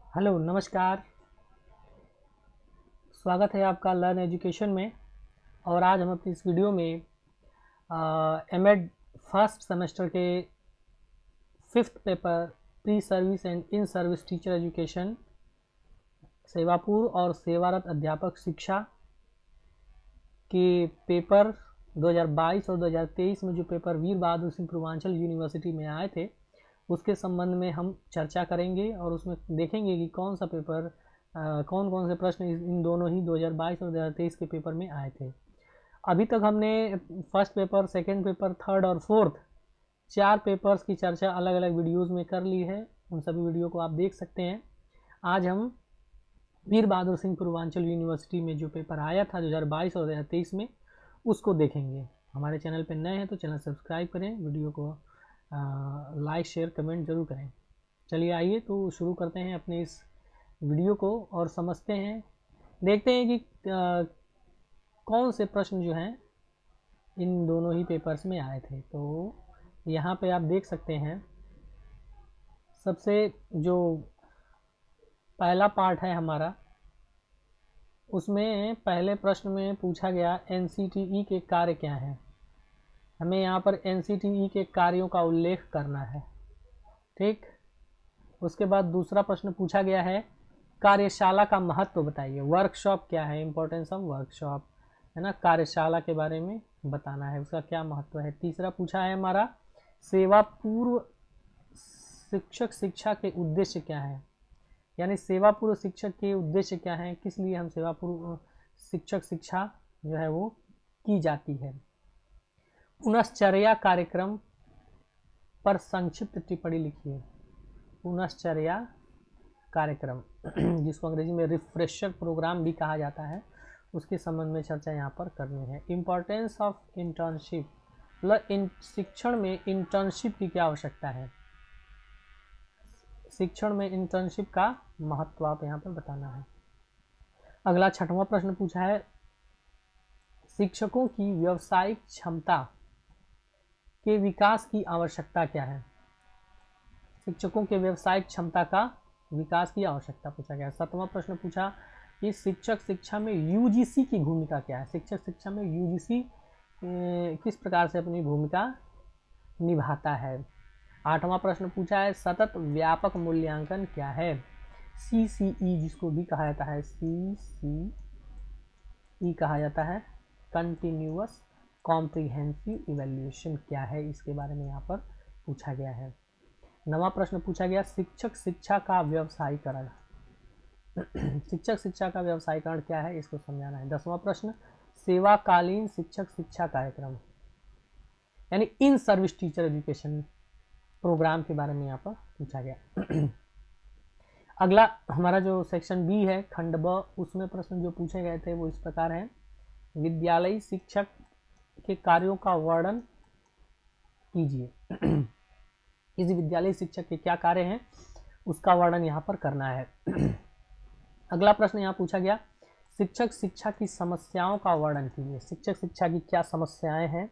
Hello नमस्कार। स्वागत है आपका लर्न एजुकेशन में। और आज हम अपनी इस वीडियो में एमएड फर्स्ट सेमेस्टर के 5th paper pre service and in service teacher education सेवापूर्व और सेवारत अध्यापक शिक्षा के पेपर 2022 और 2023 में जो पेपर वीर बहादुर सिंह पूर्वांचल यूनिवर्सिटी में आए थे उसके संबंध में हम चर्चा करेंगे और उसमें देखेंगे कि कौन सा पेपर कौन कौन से प्रश्न इन दोनों ही 2022 और 2023 के पेपर में आए थे। अभी तक हमने first paper, second paper, third और फोर्थ 4 पेपर्स की चर्चा अलग अलग वीडियोस में कर ली है। उन सभी वीडियो को आप देख सकते हैं। आज हम वीर बहादुर सिंह पूर्वांचल यूनिवर्सिटी में जो पेपर आया था 2022 और 2023 में उसको देखेंगे। हमारे चैनल पर नए हैं तो चैनल सब्सक्राइब करें, वीडियो को लाइक शेयर कमेंट जरूर करें। चलिए आइए तो शुरू करते हैं अपने इस वीडियो को और समझते हैं, देखते हैं कि कौन से प्रश्न जो हैं इन दोनों ही पेपर्स में आए थे। तो यहाँ पे आप देख सकते हैं सबसे जो पहला पार्ट है हमारा, उसमें पहले प्रश्न में पूछा गया एनसीटीई के कार्य क्या हैं। हमें यहाँ पर एनसीटीई के कार्यों का उल्लेख करना है, ठीक। उसके बाद दूसरा प्रश्न पूछा गया है कार्यशाला का महत्व बताइए। वर्कशॉप क्या है, इंपॉर्टेंस ऑफ वर्कशॉप, है ना, कार्यशाला के बारे में बताना है, उसका क्या महत्व है। तीसरा पूछा है हमारा सेवा पूर्व शिक्षक शिक्षा के उद्देश्य क्या है, यानी सेवा पूर्व शिक्षक के उद्देश्य क्या है, किस लिए हम सेवा पूर्व शिक्षक शिक्षा जो है वो की जाती है। पुनश्चर्या कार्यक्रम पर संक्षिप्त टिप्पणी लिखिए। पुनश्चर्या कार्यक्रम जिसको अंग्रेजी में रिफ्रेशर प्रोग्राम भी कहा जाता है, उसके संबंध में चर्चा यहाँ पर करनी है। इम्पोर्टेंस ऑफ इंटर्नशिप, मतलब शिक्षण में इंटर्नशिप की क्या आवश्यकता है, शिक्षण में इंटर्नशिप का महत्व आप यहाँ पर बताना है। अगला 6वां प्रश्न पूछा है शिक्षकों की व्यावसायिक क्षमता के विकास की आवश्यकता क्या है। शिक्षकों के व्यावसायिक क्षमता का विकास की आवश्यकता पूछा गया। 7वां प्रश्न पूछा कि शिक्षक शिक्षा में यूजीसी की भूमिका क्या है। शिक्षक शिक्षा में यूजीसी किस प्रकार से अपनी भूमिका निभाता है। 8वां प्रश्न पूछा है सतत व्यापक मूल्यांकन क्या है। सीसीई जिसको भी कहा जाता है, सीसीई कहा जाता है, कंटिन्यूअस कॉम्प्रिहेंसिव इवैल्यूएशन क्या है, इसके बारे में यहाँ पर पूछा गया है। 9वां प्रश्न पूछा गया शिक्षक शिक्षा का व्यवसायीकरण शिक्षक शिक्षा का व्यवसायीकरण क्या है, इसको समझाना है। 10वां प्रश्न सेवाकालीन शिक्षक शिक्षा कार्यक्रम यानी in service teacher education programme के बारे में यहाँ पर पूछा गया। अगला हमारा जो सेक्शन बी है, खंड ब, उसमें प्रश्न जो पूछे गए थे वो इस प्रकार है विद्यालयी शिक्षक के कार्यों का वर्णन कीजिए। किसी विद्यालय शिक्षक के क्या कार्य हैं उसका वर्णन यहाँ पर करना है। अगला प्रश्न यहाँ पूछा गया शिक्षक शिक्षा की समस्याओं का वर्णन कीजिए। शिक्षक शिक्षा की क्या समस्याएं हैं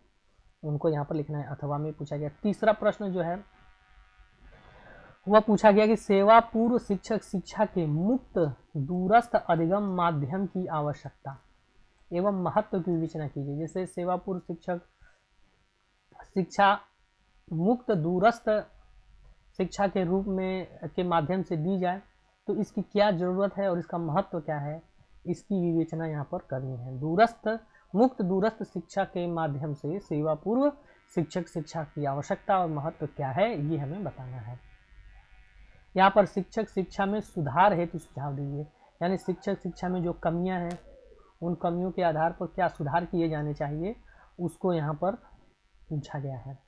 उनको यहाँ पर लिखना है, अथवा में पूछा गया। तीसरा प्रश्न जो है वह पूछा गया कि सेवा पूर्व शिक्षक शिक्षा के मुक्त दूरस्थ अधिगम माध्यम की आवश्यकता एवं महत्व की विवेचना कीजिए। जैसे सेवा पूर्व शिक्षक शिक्षा मुक्त दूरस्थ शिक्षा के रूप में के माध्यम से दी जाए तो इसकी क्या ज़रूरत है और इसका महत्व क्या है, इसकी विवेचना यहाँ पर करनी है। मुक्त दूरस्थ शिक्षा के माध्यम से सेवा पूर्व शिक्षक शिक्षा की आवश्यकता और महत्व क्या है ये हमें बताना है। यहाँ पर शिक्षक शिक्षा में सुधार हेतु सुझाव दीजिए, यानी शिक्षक शिक्षा में जो कमियाँ हैं उन कमियों के आधार पर क्या सुधार किए जाने चाहिए उसको यहाँ पर पूछा गया है।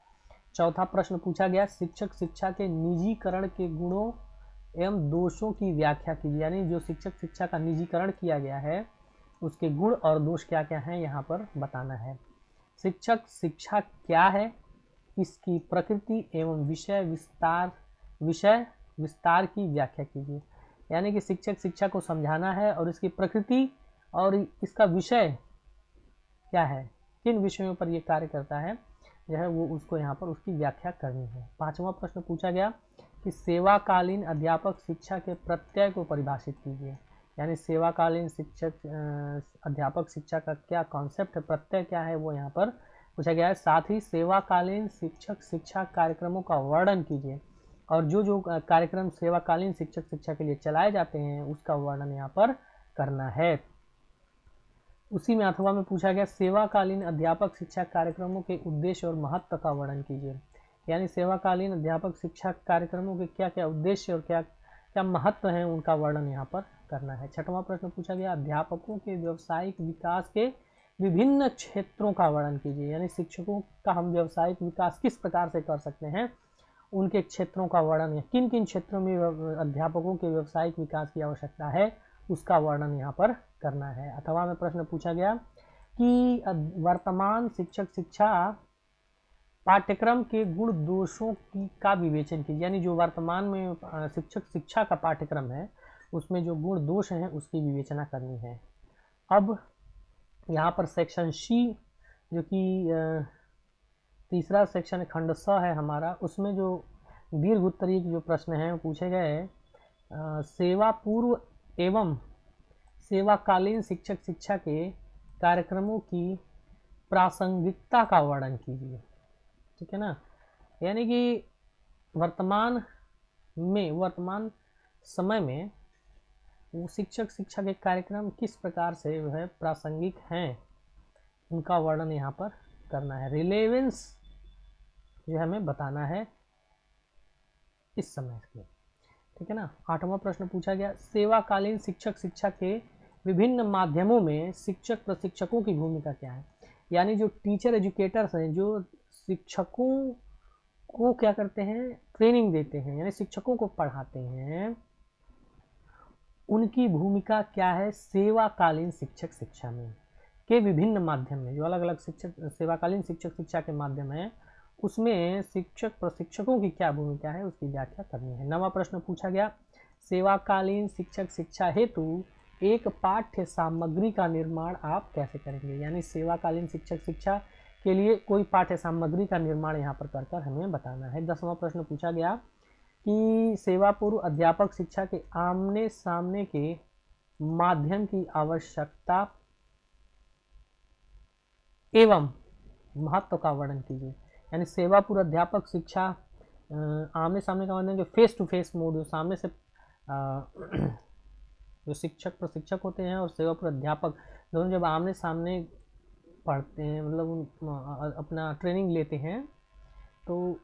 चौथा प्रश्न पूछा गया शिक्षक शिक्षा के निजीकरण के गुणों एवं दोषों की व्याख्या कीजिए, यानी जो शिक्षक शिक्षा का निजीकरण किया गया है उसके गुण और दोष क्या क्या हैं यहाँ पर बताना है। शिक्षक शिक्षा क्या है, इसकी प्रकृति एवं विषय विस्तार की व्याख्या कीजिए, यानी कि शिक्षक शिक्षा को समझाना है और इसकी प्रकृति और इसका विषय क्या है, किन विषयों पर ये कार्य करता है जो है वो उसको यहाँ पर उसकी व्याख्या करनी है। 5वां प्रश्न पूछा गया कि कि सेवाकालीन अध्यापक शिक्षा के प्रत्यय को परिभाषित कीजिए। यानी सेवाकालीन शिक्षक अध्यापक शिक्षा का क्या कॉन्सेप्ट है, प्रत्यय क्या है, वो यहाँ पर पूछा गया है। साथ ही सेवाकालीन शिक्षक शिक्षा कार्यक्रमों का वर्णन कीजिए, और जो जो कार्यक्रम सेवाकालीन शिक्षक शिक्षा के लिए चलाए जाते हैं उसका वर्णन यहाँ पर करना है। उसी में अथवा में पूछा गया सेवाकालीन अध्यापक शिक्षा कार्यक्रमों के उद्देश्य और महत्व का वर्णन कीजिए। यानी सेवाकालीन अध्यापक शिक्षा कार्यक्रमों के क्या क्या उद्देश्य और क्या क्या महत्व है उनका वर्णन यहाँ पर करना है। छठवां प्रश्न पूछा गया अध्यापकों के व्यावसायिक विकास के विभिन्न क्षेत्रों का वर्णन कीजिए। यानी शिक्षकों का हम व्यावसायिक विकास किस प्रकार से कर सकते हैं, उनके क्षेत्रों का वर्णन है, किन किन क्षेत्रों में अध्यापकों के व्यावसायिक विकास की आवश्यकता है उसका वर्णन यहाँ पर करना है। अथवा में प्रश्न पूछा गया कि वर्तमान शिक्षक शिक्षा पाठ्यक्रम के गुण दोषों का विवेचन कीजिए। यानी जो वर्तमान में शिक्षक शिक्षा का पाठ्यक्रम है उसमें जो गुण दोष हैं उसकी विवेचना करनी है। अब यहाँ पर सेक्शन सी जो कि तीसरा सेक्शन खंड स है हमारा, उसमें जो दीर्घ उत्तरीय जो प्रश्न हैं पूछे गए सेवा पूर्व एवं सेवाकालीन शिक्षक शिक्षा के कार्यक्रमों की प्रासंगिकता का वर्णन कीजिए। ठीक है ना, यानी कि वर्तमान समय में वो शिक्षक शिक्षा के कार्यक्रम किस प्रकार से जो है प्रासंगिक हैं उनका वर्णन यहाँ पर करना है। रिलेवेंस जो हमें बताना है इस समय के। ठीक है ना। आठवां प्रश्न पूछा गया सेवाकालीन शिक्षक शिक्षा के विभिन्न माध्यमों में शिक्षक प्रशिक्षकों की भूमिका क्या है। यानी जो टीचर एजुकेटर्स हैं, जो शिक्षकों को क्या करते हैं, ट्रेनिंग देते हैं, यानी शिक्षकों को पढ़ाते हैं, उनकी भूमिका क्या है सेवाकालीन शिक्षक शिक्षा में के विभिन्न माध्यम में। जो अलग अलग शिक्षक सेवाकालीन शिक्षक शिक्षा के माध्यम है उसमें शिक्षक प्रशिक्षकों की क्या भूमिका है उसकी व्याख्या करनी है। नवा प्रश्न पूछा गया सेवाकालीन शिक्षक शिक्षा हेतु एक पाठ्य सामग्री का निर्माण आप कैसे करेंगे। यानी सेवाकालीन शिक्षक शिक्षा के लिए कोई पाठ्य सामग्री का निर्माण यहाँ पर कर कर हमें बताना है। 10वां प्रश्न पूछा गया कि सेवा पूर्व अध्यापक शिक्षा के आमने सामने के माध्यम की आवश्यकता एवं महत्व का वर्णन कीजिए। यानी सेवा पूर्व अध्यापक शिक्षा आमने सामने का माध्यम जो फेस टू फेस मोड, जो सामने से जो शिक्षक प्रशिक्षक होते हैं और सेवा पूर्व अध्यापक दोनों जब आमने सामने पढ़ते हैं, मतलब अपना ट्रेनिंग लेते हैं, तो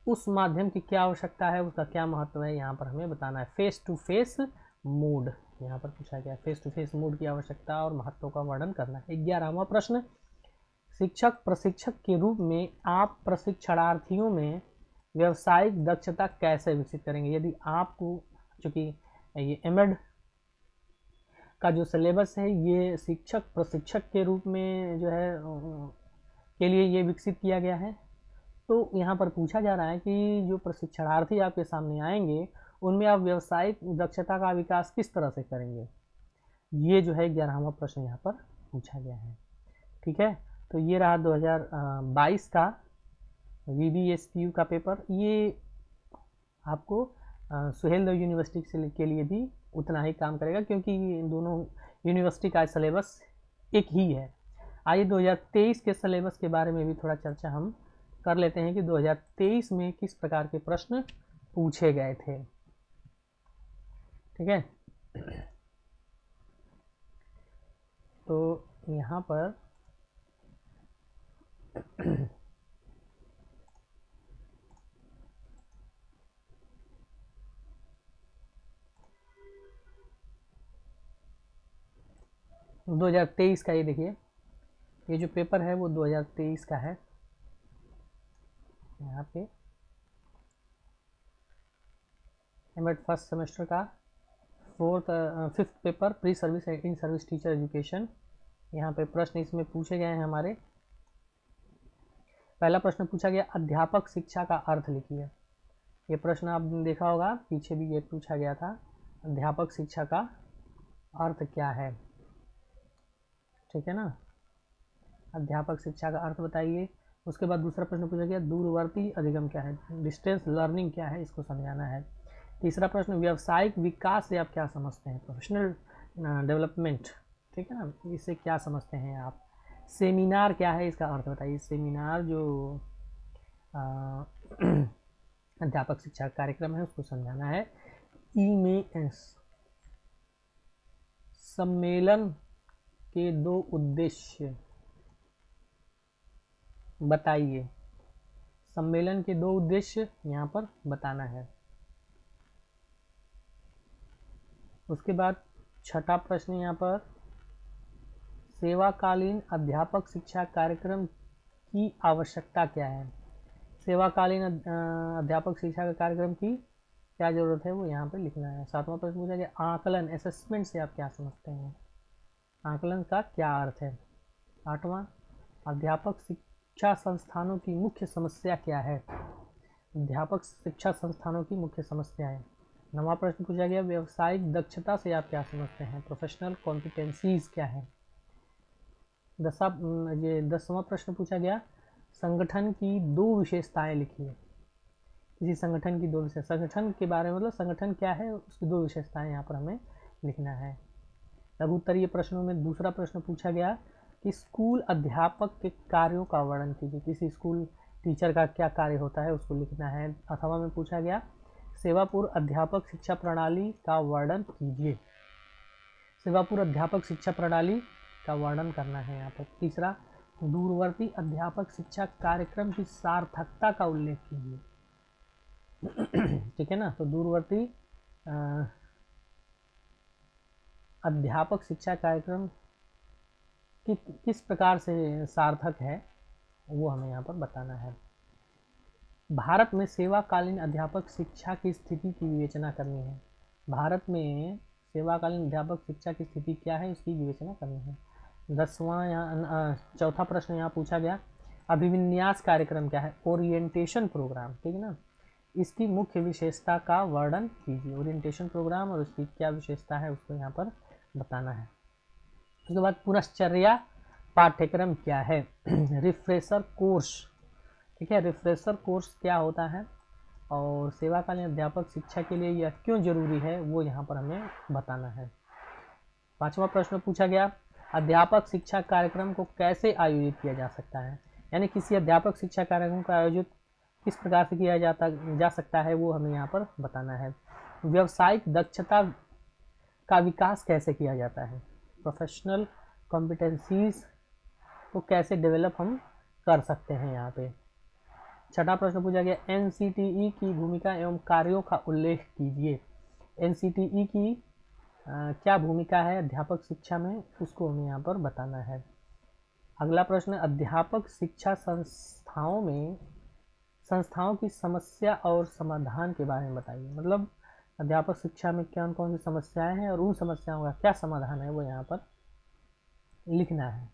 उस माध्यम की क्या आवश्यकता है, उसका क्या महत्व है, यहाँ पर हमें बताना है। फेस टू फेस मोड यहाँ पर पूछा गया, फेस टू फेस मोड की आवश्यकता और महत्व का वर्णन करना है। 11वां प्रश्न शिक्षक प्रशिक्षक के रूप में आप प्रशिक्षणार्थियों में व्यावसायिक दक्षता कैसे विकसित करेंगे। यदि आपको, चूँकि ये एमएड का जो सिलेबस है ये शिक्षक प्रशिक्षक के रूप में जो है के लिए ये विकसित किया गया है, तो यहाँ पर पूछा जा रहा है कि जो प्रशिक्षणार्थी आपके सामने आएंगे उनमें आप व्यावसायिक दक्षता का विकास किस तरह से करेंगे। ये जो है 11वां प्रश्न यहाँ पर पूछा गया है। ठीक है, तो ये रहा 2022 का VBSPU का पेपर। ये आपको सुहेलदेव यूनिवर्सिटी के लिए भी उतना ही काम करेगा क्योंकि इन दोनों यूनिवर्सिटी का सिलेबस एक ही है। आइए 2023 के सिलेबस के बारे में भी थोड़ा चर्चा हम कर लेते हैं कि 2023 में किस प्रकार के प्रश्न पूछे गए थे। ठीक है, तो यहाँ पर तो 2023 का ये देखिए, ये जो पेपर है वो 2023 का है। यहाँ पे एमएड फर्स्ट सेमेस्टर का fifth paper pre service and in service teacher education. यहाँ पे प्रश्न इसमें पूछे गए हैं हमारे। पहला प्रश्न पूछा गया अध्यापक शिक्षा का अर्थ लिखिए। ये प्रश्न आपने देखा होगा, पीछे भी ये पूछा गया था, अध्यापक शिक्षा का अर्थ क्या है। ठीक है ना, अध्यापक शिक्षा का अर्थ बताइए। उसके बाद दूसरा प्रश्न पूछा गया दूरवर्ती अधिगम क्या है, डिस्टेंस लर्निंग क्या है, इसको समझाना है। तीसरा प्रश्न व्यावसायिक विकास से आप क्या समझते हैं, प्रोफेशनल डेवलपमेंट, ठीक है ना, इसे क्या समझते हैं आप। सेमिनार क्या है, इसका अर्थ बताइए। सेमिनार जो अध्यापक शिक्षा कार्यक्रम है उसको समझाना है। ईमेएस सम्मेलन के 2 उद्देश्य बताइए। सम्मेलन के 2 उद्देश्य यहाँ पर बताना है। उसके बाद छठा प्रश्न यहाँ पर सेवाकालीन अध्यापक शिक्षा कार्यक्रम की आवश्यकता क्या है। सेवाकालीन अध्यापक शिक्षा का कार्यक्रम की क्या जरूरत है वो यहाँ पे लिखना है। सातवां प्रश्न पूछा गया आकलन असेसमेंट से आप क्या समझते हैं, आकलन का क्या अर्थ है। आठवां अध्यापक शिक्षा संस्थानों की मुख्य समस्या क्या है, अध्यापक शिक्षा संस्थानों की मुख्य समस्या है। नवा प्रश्न पूछा गया व्यावसायिक दक्षता से आप क्या समझते हैं, प्रोफेशनल कॉम्पिटेंसीज क्या है। 10वां प्रश्न पूछा गया संगठन की 2 विशेषताएं लिखिए। किसी संगठन की 2 विशेषता, संगठन के बारे में मतलब संगठन क्या है उसकी 2 विशेषताएं यहाँ पर हमें लिखना है। लघु उत्तरीय प्रश्नों में दूसरा प्रश्न पूछा गया कि स्कूल अध्यापक के कार्यों का वर्णन कीजिए। किसी स्कूल टीचर का क्या कार्य होता है उसको लिखना है। अथवा में पूछा गया सेवापूर्व अध्यापक शिक्षा प्रणाली का वर्णन कीजिए। सेवापूर्व अध्यापक शिक्षा प्रणाली का वर्णन करना है यहाँ पर। तीसरा दूरवर्ती अध्यापक शिक्षा कार्यक्रम की सार्थकता का उल्लेख कीजिए। ठीक है ना, तो दूरवर्ती अध्यापक शिक्षा कार्यक्रम किस प्रकार से सार्थक है वो हमें यहाँ पर बताना है। भारत में सेवाकालीन अध्यापक शिक्षा की स्थिति की विवेचना करनी है। भारत में सेवाकालीन अध्यापक शिक्षा की स्थिति क्या है उसकी विवेचना करनी है। 10वां यहाँ चौथा प्रश्न यहाँ पूछा गया अभिविन्यास कार्यक्रम क्या है, ओरिएंटेशन प्रोग्राम, ठीक है ना, इसकी मुख्य विशेषता का वर्णन कीजिए। ओरिएंटेशन प्रोग्राम और उसकी क्या विशेषता है उसको यहाँ पर बताना है। उसके बाद पुनश्चर्या पाठ्यक्रम क्या है, रिफ्रेशर कोर्स, ठीक है, रिफ्रेशर कोर्स क्या होता है और सेवाकालीन अध्यापक शिक्षा के लिए यह क्यों जरूरी है वो यहाँ पर हमें बताना है। 5वां प्रश्न पूछा गया अध्यापक शिक्षा कार्यक्रम को कैसे आयोजित किया जा सकता है, यानी किसी अध्यापक शिक्षा कार्यक्रम का आयोजित किस प्रकार से किया जा सकता है वो हमें यहाँ पर बताना है। व्यावसायिक दक्षता का विकास कैसे किया जाता है, प्रोफेशनल कॉम्पिटेंसीज को कैसे डेवलप हम कर सकते हैं यहाँ पे। छठा प्रश्न पूछा गया एनसीटीई की भूमिका एवं कार्यों का उल्लेख कीजिए। एनसीटीई की क्या भूमिका है अध्यापक शिक्षा में उसको हमें यहाँ पर बताना है। अगला प्रश्न अध्यापक शिक्षा संस्थाओं की समस्या और समाधान के बारे में बताइए। मतलब अध्यापक शिक्षा में कौन कौन सी समस्याएं हैं और उन समस्याओं का क्या समाधान है वो यहाँ पर लिखना है।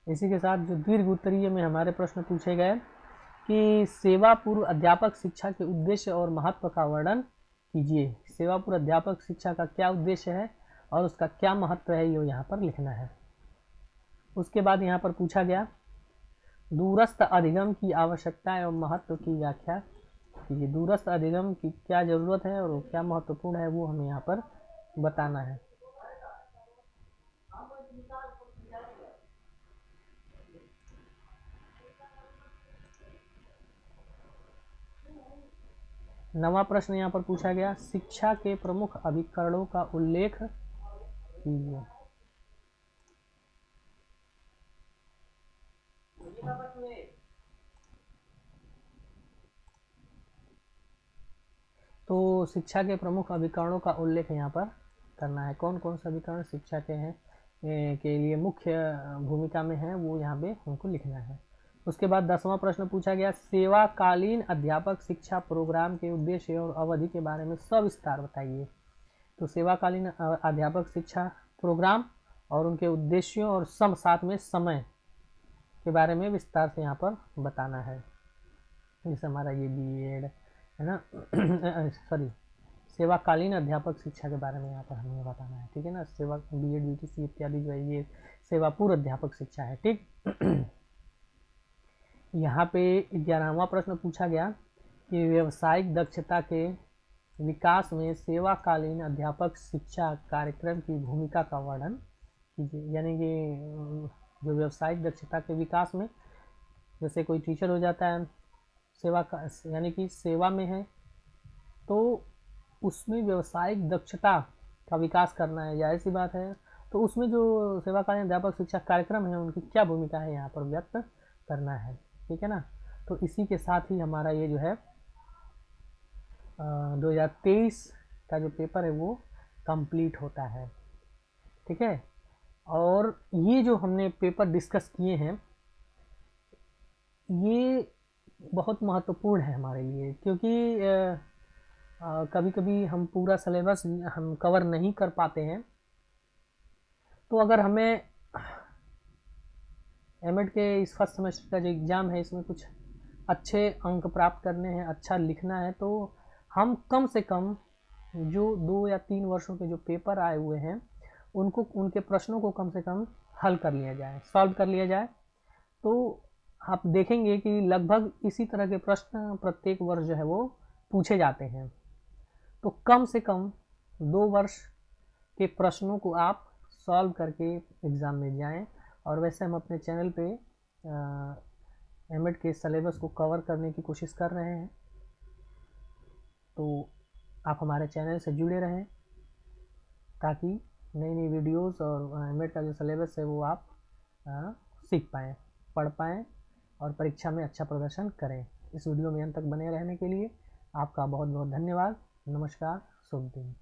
इसी के साथ जो दीर्घ उत्तरीय में हमारे प्रश्न पूछे गए कि सेवा पूर्व अध्यापक शिक्षा के उद्देश्य और महत्व का वर्णन कीजिए। सेवा पूर्व अध्यापक शिक्षा का क्या उद्देश्य है और उसका क्या महत्व है ये यहाँ पर लिखना है। उसके बाद यहाँ पर पूछा गया दूरस्थ अधिगम की आवश्यकता एवं महत्व की व्याख्या कीजिए। दूरस्थ अधिगम की क्या जरूरत है और क्या महत्वपूर्ण है वो हमें यहाँ पर बताना है। नवा प्रश्न यहाँ पर पूछा गया शिक्षा के प्रमुख अभिकरणों का उल्लेख कीजिए। तो शिक्षा के प्रमुख अभिकरणों का उल्लेख यहाँ पर करना है। कौन कौन से अभिकरण शिक्षा के हैं के लिए मुख्य भूमिका में है वो यहाँ पे हमको लिखना है। उसके बाद 10वां प्रश्न पूछा गया सेवाकालीन अध्यापक शिक्षा प्रोग्राम के उद्देश्य और अवधि के बारे में सविस्तार बताइए। तो सेवाकालीन अध्यापक शिक्षा प्रोग्राम और उनके उद्देश्यों और साथ में समय के बारे में विस्तार से यहाँ पर बताना है। जैसे हमारा ये बीएड है ना सॉरी सेवाकालीन अध्यापक शिक्षा के बारे में यहाँ पर हमें बताना है, ठीक है ना। सेवा बीएड बीटीसी इत्यादि जो है ये सेवा पूर्व अध्यापक शिक्षा है, ठीक। यहाँ पे 11वां प्रश्न पूछा गया कि व्यावसायिक दक्षता के विकास में सेवाकालीन अध्यापक शिक्षा कार्यक्रम की भूमिका का वर्णन कीजिए। यानी कि जो व्यावसायिक दक्षता के विकास में, जैसे कोई टीचर हो जाता है सेवा का, यानी कि सेवा में है, तो उसमें व्यावसायिक दक्षता का विकास करना है, जाहिर सी बात है। तो उसमें जो सेवाकालीन अध्यापक शिक्षा कार्यक्रम है उनकी क्या भूमिका है यहाँ पर व्यक्त करना है, ठीक है ना। तो इसी के साथ ही हमारा ये जो है 2023 का जो पेपर है वो कंप्लीट होता है, ठीक है। और ये जो हमने पेपर डिस्कस किए हैं ये बहुत महत्वपूर्ण है हमारे लिए, क्योंकि कभी कभी हम पूरा सिलेबस हम कवर नहीं कर पाते हैं। तो अगर हमें एमएड के इस फर्स्ट सेमेस्टर का जो एग्ज़ाम है इसमें कुछ अच्छे अंक प्राप्त करने हैं, अच्छा लिखना है, तो हम कम से कम जो 2 या 3 वर्षों के जो पेपर आए हुए हैं उनको, उनके प्रश्नों को कम से कम हल कर लिया जाए, सॉल्व कर लिया जाए। तो आप देखेंगे कि लगभग इसी तरह के प्रश्न प्रत्येक वर्ष जो है वो पूछे जाते हैं। तो कम से कम 2 वर्ष के प्रश्नों को आप सॉल्व करके एग्ज़ाम में जाएं। और वैसे हम अपने चैनल पे एमएड के सिलेबस को कवर करने की कोशिश कर रहे हैं, तो आप हमारे चैनल से जुड़े रहें ताकि नई नई वीडियोस और एमएड का जो सिलेबस है वो आप सीख पाएँ, पढ़ पाएँ और परीक्षा में अच्छा प्रदर्शन करें। इस वीडियो में अंत तक बने रहने के लिए आपका बहुत बहुत धन्यवाद। नमस्कार, शुभ दिन।